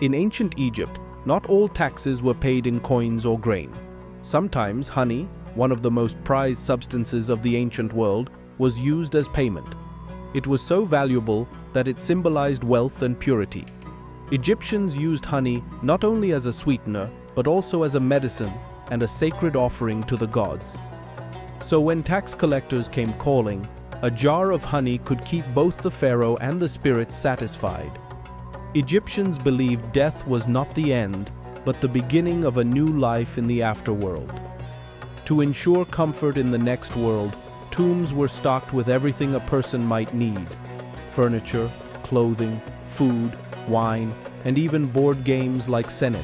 In ancient Egypt, not all taxes were paid in coins or grain. Sometimes honey, one of the most prized substances of the ancient world, was used as payment. It was so valuable that it symbolized wealth and purity. Egyptians used honey not only as a sweetener, but also as a medicine and a sacred offering to the gods. So when tax collectors came calling, a jar of honey could keep both the pharaoh and the spirits satisfied. Egyptians believed death was not the end, but the beginning of a new life in the afterworld. To ensure comfort in the next world, tombs were stocked with everything a person might need: furniture, clothing, food, wine, and even board games like Senet.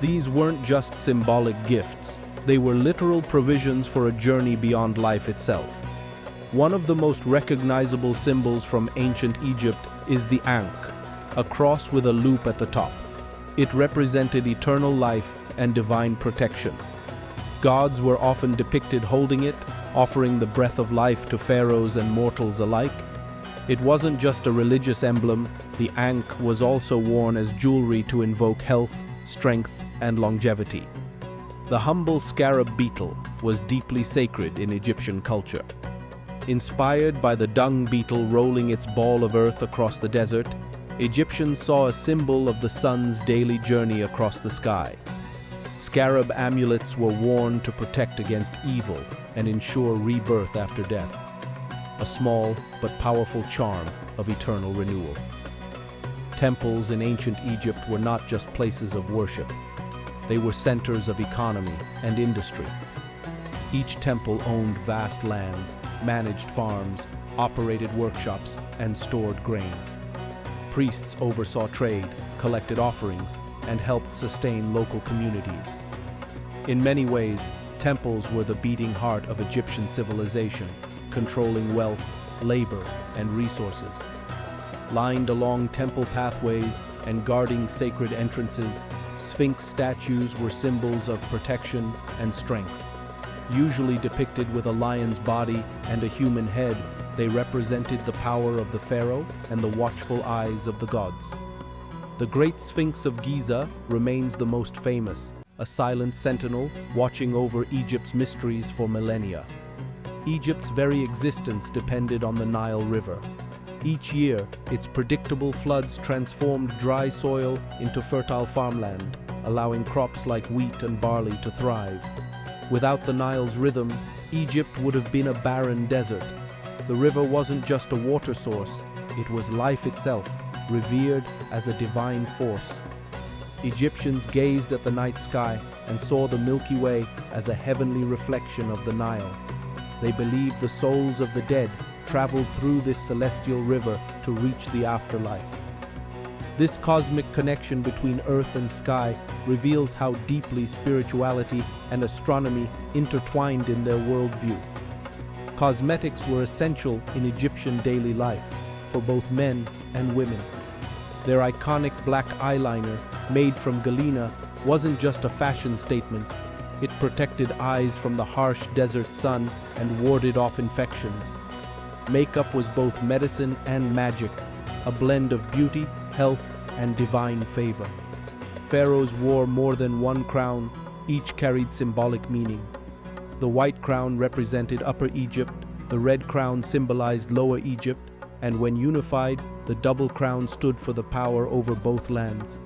These weren't just symbolic gifts, they were literal provisions for a journey beyond life itself. One of the most recognizable symbols from ancient Egypt is the Ankh, a cross with a loop at the top. It represented eternal life and divine protection. Gods were often depicted holding it, offering the breath of life to pharaohs and mortals alike. It wasn't just a religious emblem, the Ankh was also worn as jewelry to invoke health, strength, and longevity. The humble scarab beetle was deeply sacred in Egyptian culture. Inspired by the dung beetle rolling its ball of earth across the desert, Egyptians saw a symbol of the sun's daily journey across the sky. Scarab amulets were worn to protect against evil and ensure rebirth after death, a small but powerful charm of eternal renewal. Temples in ancient Egypt were not just places of worship. They were centers of economy and industry. Each temple owned vast lands, managed farms, operated workshops, and stored grain. Priests oversaw trade, collected offerings, and helped sustain local communities. In many ways, temples were the beating heart of Egyptian civilization, controlling wealth, labor, and resources. Lined along temple pathways and guarding sacred entrances, Sphinx statues were symbols of protection and strength. Usually depicted with a lion's body and a human head, they represented the power of the pharaoh and the watchful eyes of the gods. The Great Sphinx of Giza remains the most famous, a silent sentinel watching over Egypt's mysteries for millennia. Egypt's very existence depended on the Nile River. Each year, its predictable floods transformed dry soil into fertile farmland, allowing crops like wheat and barley to thrive. Without the Nile's rhythm, Egypt would have been a barren desert. The river wasn't just a water source, it was life itself, revered as a divine force. Egyptians gazed at the night sky and saw the Milky Way as a heavenly reflection of the Nile. They believed the souls of the dead traveled through this celestial river to reach the afterlife. This cosmic connection between earth and sky reveals how deeply spirituality and astronomy intertwined in their worldview. Cosmetics were essential in Egyptian daily life, for both men and women. Their iconic black eyeliner, made from galena, wasn't just a fashion statement. It protected eyes from the harsh desert sun and warded off infections. Makeup was both medicine and magic, a blend of beauty, health, and divine favor. Pharaohs wore more than one crown, each carried symbolic meaning. The white crown represented Upper Egypt, the red crown symbolized Lower Egypt, and when unified, the double crown stood for the power over both lands.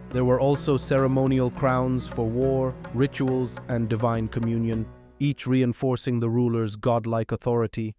There were also ceremonial crowns for war, rituals, and divine communion, each reinforcing the ruler's godlike authority.